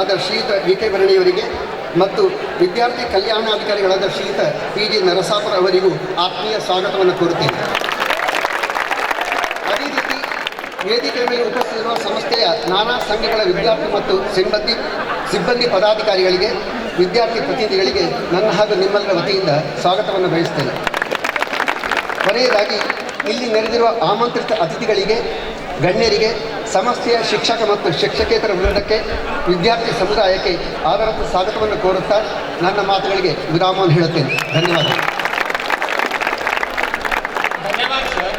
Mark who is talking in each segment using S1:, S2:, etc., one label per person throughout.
S1: ಆದ ಶ್ರೀಯುತ ವಿ.ಕೆ. ಭರಣಿಯವರಿಗೆ ಮತ್ತು ವಿದ್ಯಾರ್ಥಿ ಕಲ್ಯಾಣಾಧಿಕಾರಿಗಳಾದ ಶ್ರೀಯುತ ಪಿ.ಜಿ. ನರಸಾಪುರ ಅವರಿಗೂ ಆತ್ಮೀಯ ಸ್ವಾಗತವನ್ನು ಕೋರುತ್ತೇನೆ. ಅದೇ ರೀತಿ ವೇದಿಕೆಯ ಮೇಲೆ ಉಪಸ್ಥಿತಿರುವ ಸಂಸ್ಥೆಯ ನಾನಾ ಸಂಘಗಳ ವಿದ್ಯಾರ್ಥಿ ಮತ್ತು ಸಿಬ್ಬಂದಿ ಪದಾಧಿಕಾರಿಗಳಿಗೆ, ವಿದ್ಯಾರ್ಥಿ ಪ್ರತಿನಿಧಿಗಳಿಗೆ ನನ್ನ ಹಾಗೂ ನಿಮ್ಮೆಲ್ಲರ ವತಿಯಿಂದ ಸ್ವಾಗತವನ್ನು ಬಯಸುತ್ತೇನೆ. ಕೊನೆಯದಾಗಿ ಇಲ್ಲಿ ನೆರೆದಿರುವ ಆಮಂತ್ರಿತ ಅತಿಥಿಗಳಿಗೆ, ಗಣ್ಯರಿಗೆ, ಸಂಸ್ಥೆಯ ಶಿಕ್ಷಕ ಮತ್ತು ಶಿಕ್ಷಕೇತರ ವೃಂದಕ್ಕೆ, ವಿದ್ಯಾರ್ಥಿ ಸಮುದಾಯಕ್ಕೆ ಆದರದ ಸ್ವಾಗತವನ್ನು ಕೋರುತ್ತಾ ನನ್ನ ಮಾತುಗಳಿಗೆ ವಿರಾಮವನ್ನು ಹೇಳುತ್ತೇನೆ. ಧನ್ಯವಾದ.
S2: धन्यवाद सर.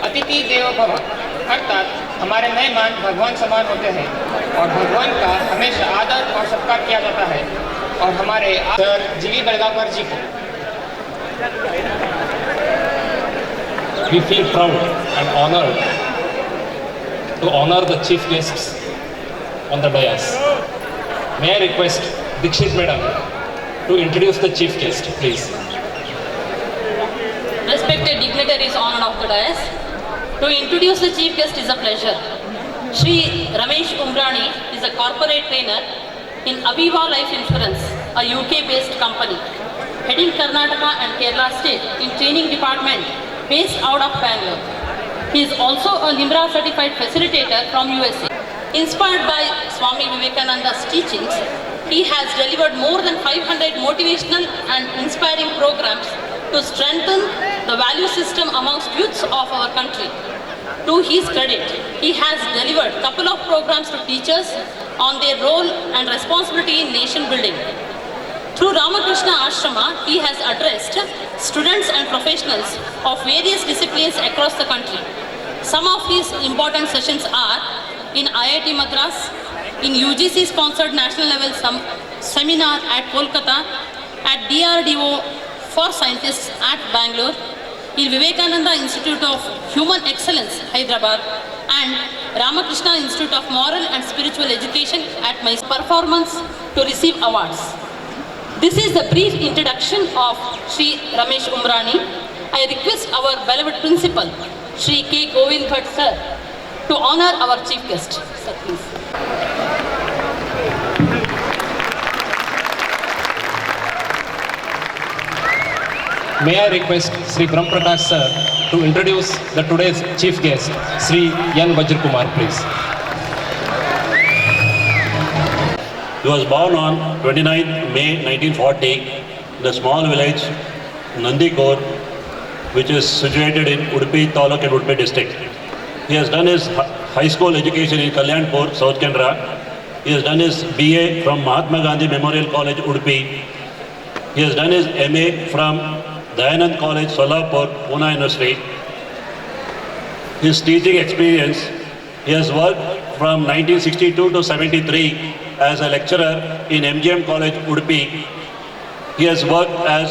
S2: अतिथि देवो भव अर्थात हमारे मेहमान भगवान समान होते हैं और भगवान का हमेशा आदर और सत्कार किया जाता है. और हमारे सर जीवी बेलगावकर जी को
S3: we feel proud and honored to honor the chief guests on the dais. May I request Dikshit Madam to introduce the chief guest, please.
S4: Respected dignitaries on and off the dais, to introduce the chief guest is a pleasure. Shri Ramesh Umrani is a corporate trainer in Aviva Life Insurance, a UK-based company, heading Karnataka and Kerala state in training department based out of Bangalore. He is also a Nimra certified facilitator from USA. Inspired by Swami Vivekananda's teachings, he has delivered more than 500 motivational and inspiring programs to strengthen the value system amongst youths of our country. To his credit, he has delivered a couple of programs to teachers on their role and responsibility in nation building. Through Ramakrishna Ashrama, he has addressed students and professionals of various disciplines across the country. Some of his important sessions are in IIT Madras, in UGC sponsored national level seminar at Kolkata, at DRDO for Scientists at Bangalore, in Vivekananda Institute of Human Excellence, Hyderabad, and Ramakrishna Institute of Moral and Spiritual Education at my performance to receive awards. This is the brief introduction of Shri Ramesh Umrani. I request our beloved principal, Shri K. Govind Bhatt sir, to honor our chief guest. Sir, please.
S3: May I request Sri Brahm Prakash sir to introduce the today's chief guest, Sri N. Vajrakumar, please.
S5: He was born on 29th May 1940 in the small village Nandikor, which is situated in Udupi Taluk and Udupi district. He has done his high school education in Kalyanpur, South Canara. He has done his BA from Mahatma Gandhi Memorial College, Udupi. He has done his MA from Dayanand College, Solapur, Pune University. His teaching experience, he has worked from 1962 to 73 as a lecturer in MGM College, Udupi. He has worked as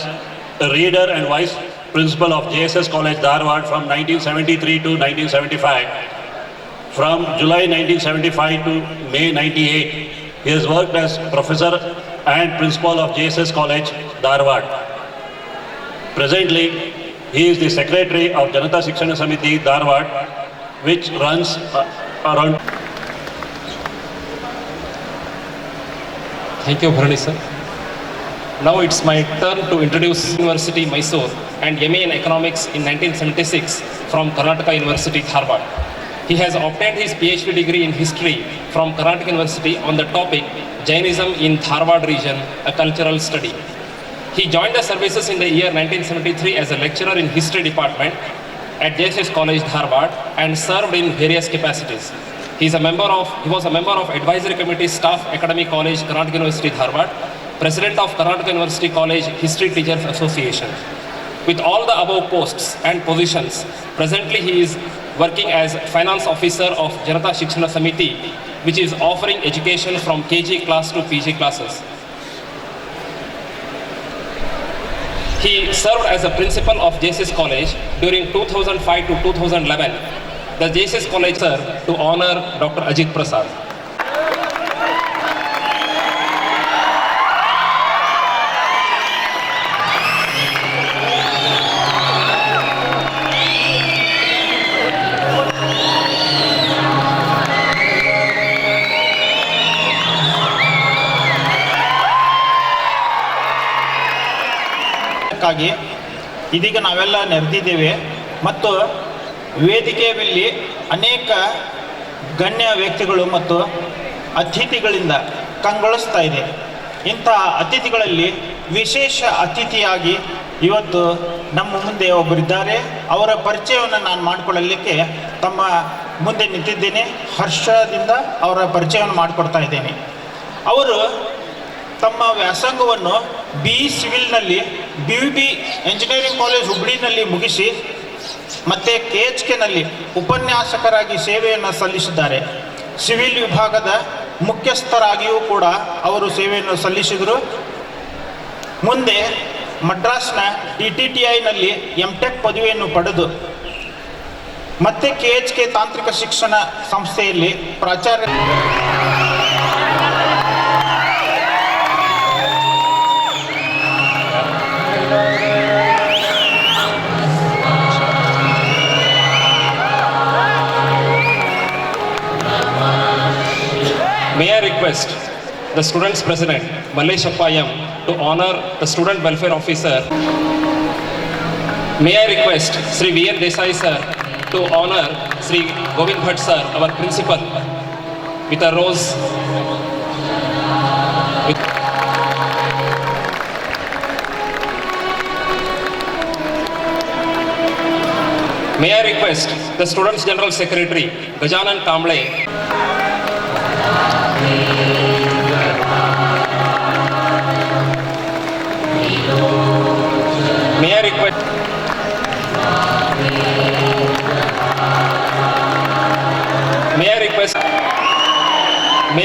S5: a reader and vice principal of JSS College, Dharwad from 1973 to 1975. From July 1975 to May 98, he has worked as professor and principal of JSS College, Dharwad. Presently, he is the secretary of Janata Shikshana Samiti, Dharwad, which runs around.
S3: Thank you, Bharani sir. Now it's my turn to introduce University Mysore and MA in Economics in 1976 from Karnataka University, Dharwad. He has obtained his PhD degree in history from Karnataka University on the topic Jainism in Dharwad region, a cultural study. He joined the services in the year 1973 as a lecturer in history department at JSS College, Dharwad, and served in various capacities. He was a member of Advisory Committee Staff Academic College, Karnataka University, Dharwad, President of Karnataka University College History Teachers Association. With all the above posts and positions, presently he is working as Finance Officer of Janata Shikshana Samiti, which is offering education from KG class to PG classes. He served as a principal of JSS College during 2005 to 2011. The JSS College sir to honor Dr. Ajit Prasad.
S6: ಕಾರ್ಯಕ್ರಮಕ್ಕಾಗಿ ಇದೀಗ ನಾವೆಲ್ಲ ನೆರೆದಿದ್ದೇವೆ ಮತ್ತು ವೇದಿಕೆಯ ಮೇಲೆ ಅನೇಕ ಗಣ್ಯ ವ್ಯಕ್ತಿಗಳು ಮತ್ತು ಅತಿಥಿಗಳಿಂದ ಕಂಗೊಳಿಸ್ತಾ ಇದೆ. ಇಂಥ ಅತಿಥಿಗಳಲ್ಲಿ ವಿಶೇಷ ಅತಿಥಿಯಾಗಿ ಇವತ್ತು ನಮ್ಮ ಮುಂದೆ ಒಬ್ಬರಿದ್ದಾರೆ. ಅವರ ಪರಿಚಯವನ್ನು ನಾನು ಮಾಡಿಕೊಳ್ಳಲಿಕ್ಕೆ ತಮ್ಮ ಮುಂದೆ ನಿಂತಿದ್ದೇನೆ. ಹರ್ಷದಿಂದ ಅವರ ಪರಿಚಯವನ್ನು ಮಾಡಿಕೊಡ್ತಾ ಇದ್ದೇನೆ. ಅವರು ತಮ್ಮ ವ್ಯಾಸಂಗವನ್ನು BE ಸಿವಿಲ್ನಲ್ಲಿ BUB ಎಂಜಿನಿಯರಿಂಗ್ ಕಾಲೇಜ್ ಹುಬ್ಬಳ್ಳಿನಲ್ಲಿ ಮುಗಿಸಿ ಮತ್ತು KHKನಲ್ಲಿ ಉಪನ್ಯಾಸಕರಾಗಿ ಸೇವೆಯನ್ನು ಸಲ್ಲಿಸಿದ್ದಾರೆ. ಸಿವಿಲ್ ವಿಭಾಗದ ಮುಖ್ಯಸ್ಥರಾಗಿಯೂ ಕೂಡ ಅವರು ಸೇವೆಯನ್ನು ಸಲ್ಲಿಸಿದರು. ಮುಂದೆ ಮಡ್ರಾಸ್ನ TTTIನಲ್ಲಿ MTech ಪದವಿಯನ್ನು ಪಡೆದು ಮತ್ತೆ KHK ತಾಂತ್ರಿಕ ಶಿಕ್ಷಣ ಸಂಸ್ಥೆಯಲ್ಲಿ ಪ್ರಾಚಾರ್ಯ.
S3: May I request the students president, Malleshappa M, to honor the student welfare officer. May I request Sri V.N. Desai sir to honor Sri Govind Bhatt sir, our principal, with a rose. May I request the students general secretary, Gajanan Kamble. May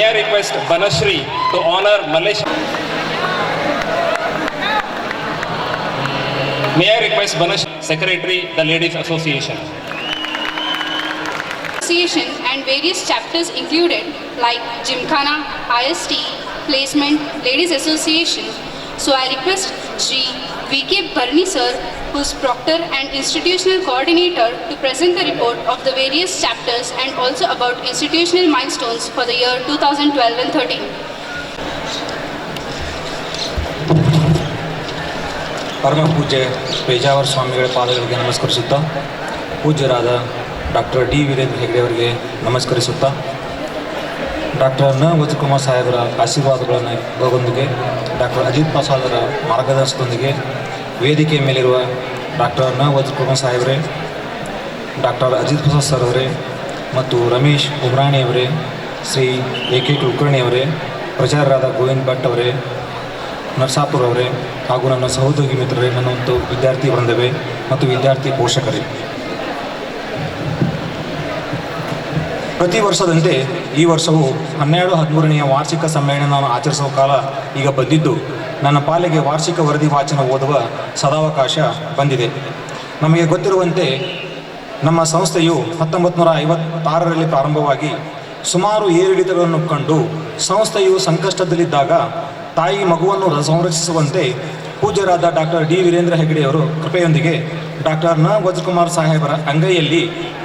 S3: I request Banashri to honor Malaysia. May I request Banashri, Secretary, the Ladies Association.
S7: And various chapters included like Gymkhana, IST, Placement, Ladies Association. So I request Shri V.K. Barni sir, who's Proctor and Institutional Coordinator, to present the report of the various chapters and also about institutional milestones for the year 2012 and 13.
S8: ಪರಮ ಪೂಜ್ಯ ಪೇಜಾವರ ಸ್ವಾಮಿಗಳ ಪಾದಗಳಿಗೆ ನಮಸ್ಕರಿಸುತ್ತಾ, ಪೂಜ್ಯರಾದ doctor D Veerendra Hegde ಅವರಿಗೆ ನಮಸ್ಕರಿಸುತ್ತಾ, doctor ನ ವಜ್ರಕುಮಾರ್ ಸಾಹೇಬರ ಆಶೀರ್ವಾದಗಳೊಂದಿಗೆ, doctor Ajit ಪ್ರಸಾದರ ಮಾರ್ಗದರ್ಶನದೊಂದಿಗೆ ವೇದಿಕೆಯ ಮೇಲಿರುವ doctor ನ ವಜ್ರಕುಮಾರ್ ಸಾಹೇಬರೇ, ಡಾಕ್ಟರ್ ಅಜಿತ್ ಪ್ರಸಾದ್ ಸರ್ ಅವರೇ ಮತ್ತು ರಮೇಶ್ ಉಮ್ರಾಣಿಯವರೇ, ಶ್ರೀ AK ಕುಲಕರ್ಣಿ ಅವರೇ, ಪ್ರಚಾರರಾದ ಗೋವಿಂದ್ ಭಟ್ ಅವರೇ, ನರ್ಸಾಪುರ್ ಅವರೇ ಹಾಗೂ ನನ್ನ ಸಹೋದ್ಯೋಗಿ ಮಿತ್ರರೇ, ನನ್ನ ಒಂದು ವಿದ್ಯಾರ್ಥಿ ವೃಂದವೇ ಮತ್ತು ವಿದ್ಯಾರ್ಥಿ ಪೋಷಕರೇ, ಪ್ರತಿ ವರ್ಷದಂತೆ ಈ ವರ್ಷವೂ 12-13ನೇ ವಾರ್ಷಿಕ ಸಮ್ಮೇಳನವನ್ನು ಆಚರಿಸುವ ಕಾಲ ಈಗ ಬಂದಿದ್ದು, ನನ್ನ ಪಾಲಿಗೆ ವಾರ್ಷಿಕ ವರದಿ ವಾಚನ ಓದುವ ಸದಾವಕಾಶ ಬಂದಿದೆ. ನಮಗೆ ಗೊತ್ತಿರುವಂತೆ ನಮ್ಮ ಸಂಸ್ಥೆಯು 1956ರಲ್ಲಿ ಪ್ರಾರಂಭವಾಗಿ ಸುಮಾರು ಏರಿಳಿತಗಳನ್ನು ಕಂಡು ಸಂಸ್ಥೆಯು ಸಂಕಷ್ಟದಲ್ಲಿದ್ದಾಗ ತಾಯಿ ಮಗುವನ್ನು ಸಂರಕ್ಷಿಸುವಂತೆ ಪೂಜ್ಯರಾದ ಡಾಕ್ಟರ್ ಡಿ ವೀರೇಂದ್ರ ಹೆಗ್ಡೆಯವರು ಕೃಪೆಯೊಂದಿಗೆ ಡಾಕ್ಟರ್ ನ ವಜ್ರಕುಮಾರ್ ಸಾಹೇಬರ ಅಂಗೈಯಲ್ಲಿ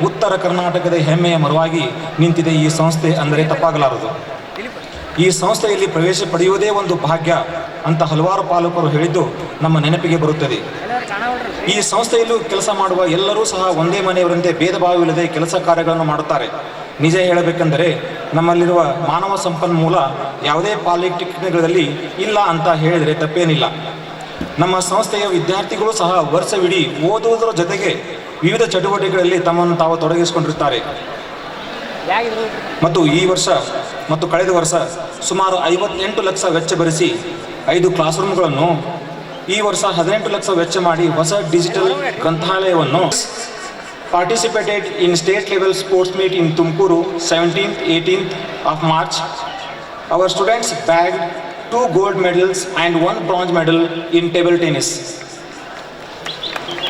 S8: ಉತ್ತರ ಕರ್ನಾಟಕದ ಹೆಮ್ಮೆಯ ಮರವಾಗಿ ನಿಂತಿದೆ ಈ ಸಂಸ್ಥೆ ಅಂದರೆ ತಪ್ಪಾಗಲಾರದು. ಈ ಸಂಸ್ಥೆಯಲ್ಲಿ ಪ್ರವೇಶ ಪಡೆಯುವುದೇ ಒಂದು ಭಾಗ್ಯ ಅಂತ ಹಲವಾರು ಪಾಲಕರು ಹೇಳಿದ್ದು ನಮ್ಮ ನೆನಪಿಗೆ ಬರುತ್ತದೆ. ಈ ಸಂಸ್ಥೆಯಲ್ಲೂ ಕೆಲಸ ಮಾಡುವ ಎಲ್ಲರೂ ಸಹ ಒಂದೇ ಮನೆಯವರಂತೆ ಭೇದ ಭಾವವಿಲ್ಲದೆ ಕೆಲಸ ಕಾರ್ಯಗಳನ್ನು ಮಾಡುತ್ತಾರೆ. ನಿಜ ಹೇಳಬೇಕೆಂದರೆ ನಮ್ಮಲ್ಲಿರುವ ಮಾನವ ಸಂಪನ್ಮೂಲ ಯಾವುದೇ ಪಾಲಿಟೆಕ್ನಿಕ್ಗಳಲ್ಲಿ ಇಲ್ಲ ಅಂತ ಹೇಳಿದರೆ ತಪ್ಪೇನಿಲ್ಲ. ನಮ್ಮ ಸಂಸ್ಥೆಯ ವಿದ್ಯಾರ್ಥಿಗಳು ಸಹ ವರ್ಷವಿಡೀ ಓದುವುದರ ಜೊತೆಗೆ ವಿವಿಧ ಚಟುವಟಿಕೆಗಳಲ್ಲಿ ತಮ್ಮನ್ನು ತಾವು ತೊಡಗಿಸಿಕೊಂಡಿರುತ್ತಾರೆ. ಮತ್ತು ಈ ವರ್ಷ ಮತ್ತು ಕಳೆದ ವರ್ಷ ಸುಮಾರು 58 ಲಕ್ಷ ವೆಚ್ಚ ಭರಿಸಿ 5 ಕ್ಲಾಸ್ ರೂಮ್ಗಳನ್ನು, ಈ ವರ್ಷ 18 ಲಕ್ಷ ವೆಚ್ಚ ಮಾಡಿ ಹೊಸ ಡಿಜಿಟಲ್ ಗ್ರಂಥಾಲಯವನ್ನು. Participated in state level sports meet in Tumakuru 17th, 18th of March. Our students bagged 2 gold medals and 1 bronze medal in table tennis.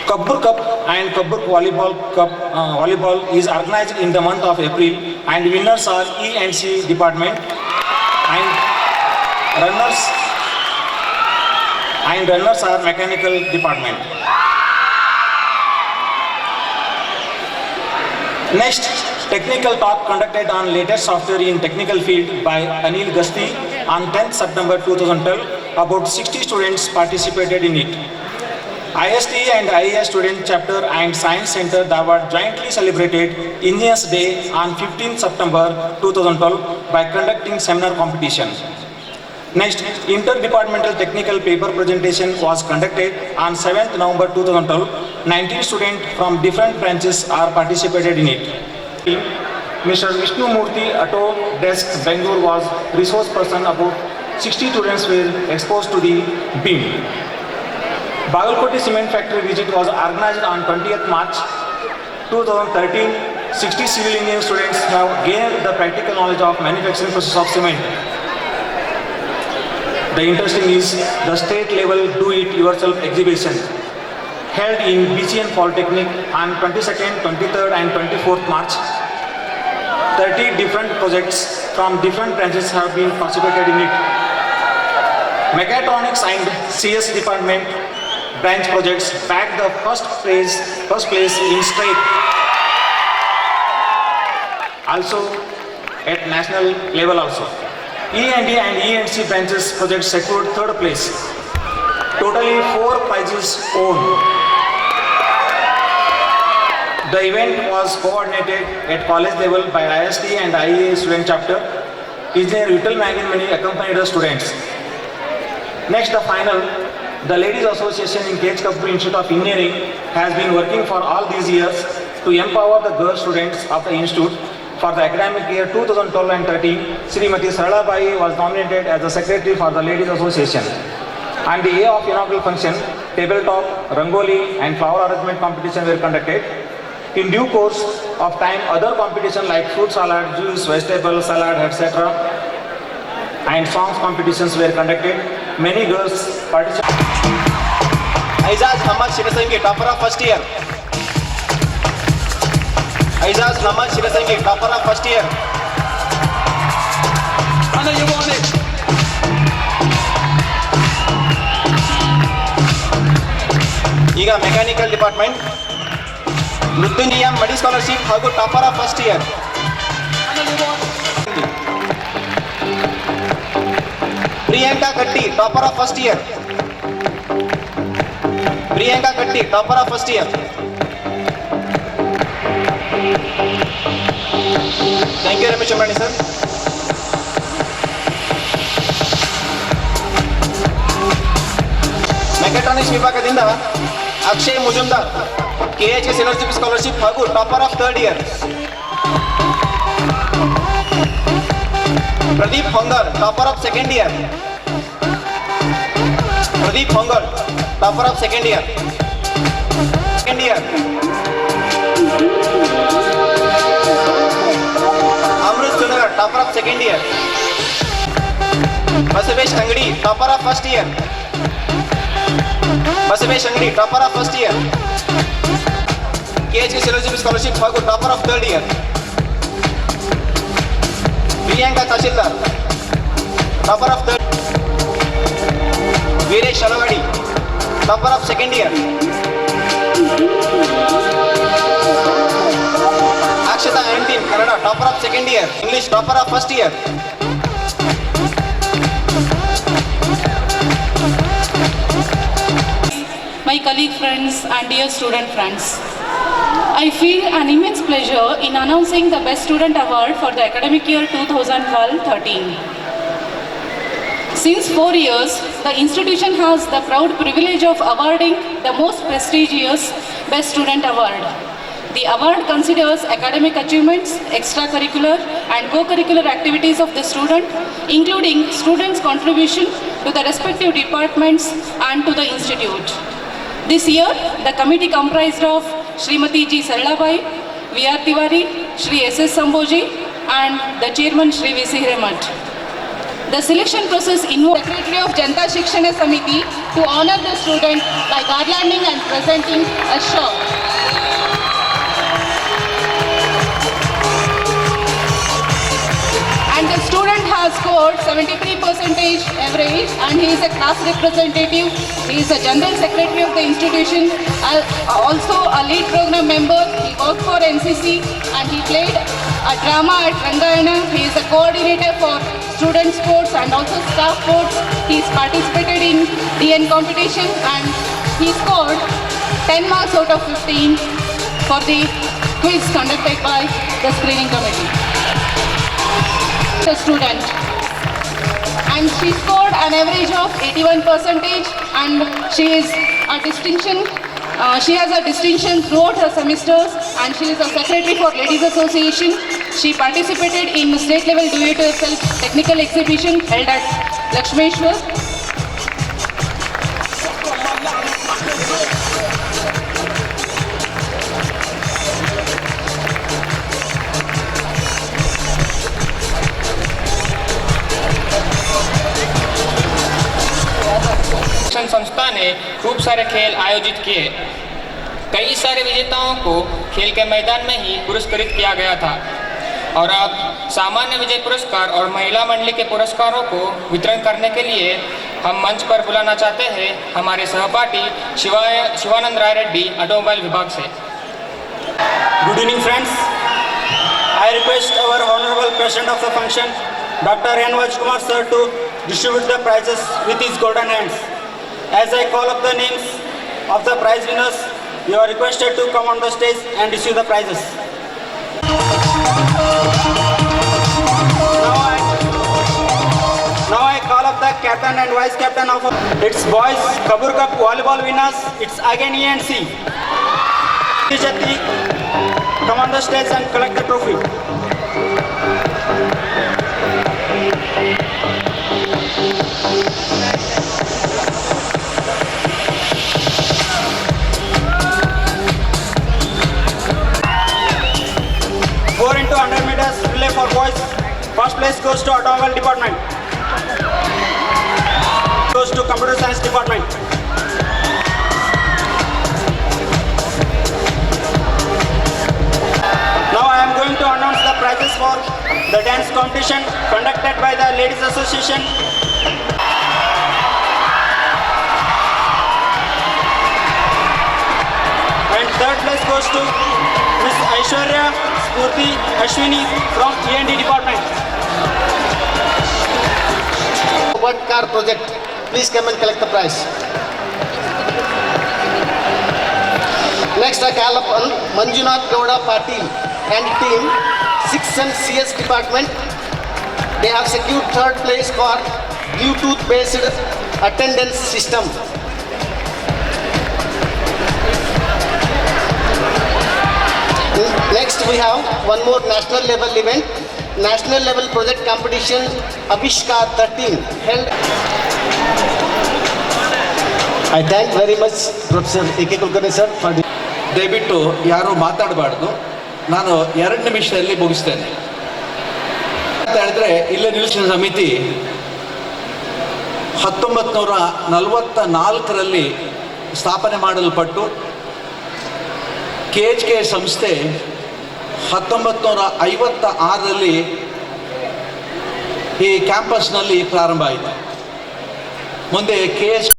S8: Kabbur Cup and Kabbur Volleyball is organized in the month of April and winners are E&C department and runners are mechanical department. Next, technical talk conducted on latest software in technical field by Anil Gasti on 10th September 2012. About 60 students participated in it. IST and IAS Student Chapter and Science Center Dharwad jointly celebrated Engineers Day on 15 September 2012 by conducting seminar competition. Next, interdepartmental technical paper presentation was conducted on 7th November 2012. 19 students from different branches are participated in it. Mr. Vishnu Murthy Auto Desk Bangalore was resource person. About 60 students were exposed to the beam. Bagalkoti Cement Factory visit was organized on 20th March 2013. 60 civil engineering students have gained the practical knowledge of manufacturing process of cement. The interesting is the state level do-it-yourself exhibition held in BCN Polytechnic on 22nd, 23rd and 24th March. 30 different projects from different branches have been participated in it. Mechatronics and CS department branch projects bagged the first place in state. Also at national level also. E&D and E&C branches projects secured third place. Totally 4 prizes won. The event was coordinated at college level by IST and IEA student chapter. Engineer Vittal Magnani accompanied the students. Next, the final. The Ladies Association in KH Kapoor Institute of Engineering has been working for all these years to empower the girl students of the institute. For the academic year 2012 and 13, Srimati Saralabai was nominated as the secretary for the Ladies Association. On the day of inaugural function, tabletop, rangoli and flower arrangement competition were conducted. In due course of time, other competitions like fruit salad, juice, vegetable salad, etc. and songs competitions were conducted. Many girls participated.
S9: Aizaz Muhammad Shirasangi, topper of first year. Aizaz Muhammad Shirasangi, topper of first year. Anna, you want it? ಈಗ mechanical department Mrityunjaya Madi scholarship ಹಾಗೂ topper of first year. Priyanka Katti, topper of first year. Priyanka Katti, topper of first year. Thank you Ramesh Ambani sir. Mechatronics ವಿಭಾಗದಿಂದ Akshay Mujumdar, KH ಸಿನರ್ಜಿಪ್ scholarship ಹಾಗೂ topper of third year. Pradeep Hongal, topper of second year. Pradeep Hongal, topper of second year. Amrut Sunagar, topper of second year. Basavesh Angadi, topper of first year. Basavesh Angadi, topper of first year. KH ಸಿನರ್ಜಿಪ್ scholarship ಹಾಗೂ topper of third year. Priyanka Tahsildar, topper of third. Veeresh Alawadi, topper of second year. Akshata ಎಂಟಿನ್, Kannada, topper of second year. English, topper of first year.
S10: My colleague friends and dear student friends, I feel an immense pleasure in announcing the Best Student Award for the academic year 2012-13. Since 4 years, the institution has the proud privilege of awarding the most prestigious Best Student Award. The award considers academic achievements, extracurricular and co-curricular activities of the student, including students' contribution to the respective departments and to the institute. This year, the committee comprised of Srimati G. Saralabai, V.R. Tiwari, Shri S.S. Samboji and the chairman Shri V.C. Hiremat. The selection process involved the Secretary of Janata Shikshana Samiti to honor the student by garlanding and presenting a shawl. And the student has scored 73% average and he is a class representative. He is a general secretary of the institution, also a lead program member. He worked for NCC and he played a drama at Rangayana. He is a coordinator for student sports and also staff sports. He has participated in DN competition and he scored 10 marks out of 15 for the quiz conducted by the screening committee. The student. And she scored an average of 81% and she is a distinction. She has a distinction throughout her semesters and she is a secretary for Ladies Association. She participated in state level do-it-yourself technical exhibition held at Lakshmeshwar.
S2: संस्था ने खूब सारे खेल आयोजित किए। कई सारे विजेताओं को खेल के मैदान में ही पुरस्कृत किया गया था और अब सामान्य विजय पुरस्कार और महिला मंडली के पुरस्कारों को वितरण करने के लिए हम मंच पर बुलाना चाहते हैं हमारे सहपाठी शिवानंद राय रेड्डी ऑटोमोबाइल विभाग से।
S6: Good evening, friends. I request our honorable president of the function, Dr. N. Vajkumar sir, to distribute the prizes with his golden hands. As I call up the names of the prize winners, you are requested to come on the stage and receive the prizes. Now I call up the captain and vice captain of its boys Kabur Cup volleyball winners. It's again E&C. Jati, come on the stage and collect the trophy. Into 100 meters relay for boys. First place goes to automobile department. Goes to computer science department. Now I am going to announce the prizes for the dance competition conducted by the Ladies Association. And third place goes to Miss Aishwarya Spurti Ashwini from E&D department.
S1: What car project? Please come and collect the prize. Next, I call upon Manjunath Gowda Patil and team 6 and CS department. They have secured third place for Bluetooth-based attendance system. Next, we have one more national level event, national level project competition, Avishkar 13, held. I thank very much Professor A.K. Kulkarni sir for the.
S11: ದಯವಿಟ್ಟು ಯಾರು ಮಾತಾಡಬಾರ್ದು. ನಾನು 2 ನಿಮಿಷದಲ್ಲಿ ಮುಗಿಸ್ತೇನೆ ಅಂತ ಹೇಳಿದ್ರೆ ಇಲ್ಲೇ ನಿಲ್ಲಿಸಿದ ಸಮಿತಿ 1944ರಲ್ಲಿ ಸ್ಥಾಪನೆ ಮಾಡಲ್ಪಟ್ಟು KHK ಸಂಸ್ಥೆ 1956ರಲ್ಲಿ ಈ ಕ್ಯಾಂಪಸ್ನಲ್ಲಿ ಪ್ರಾರಂಭ ಆಯಿತು. ಮುಂದೆ KHK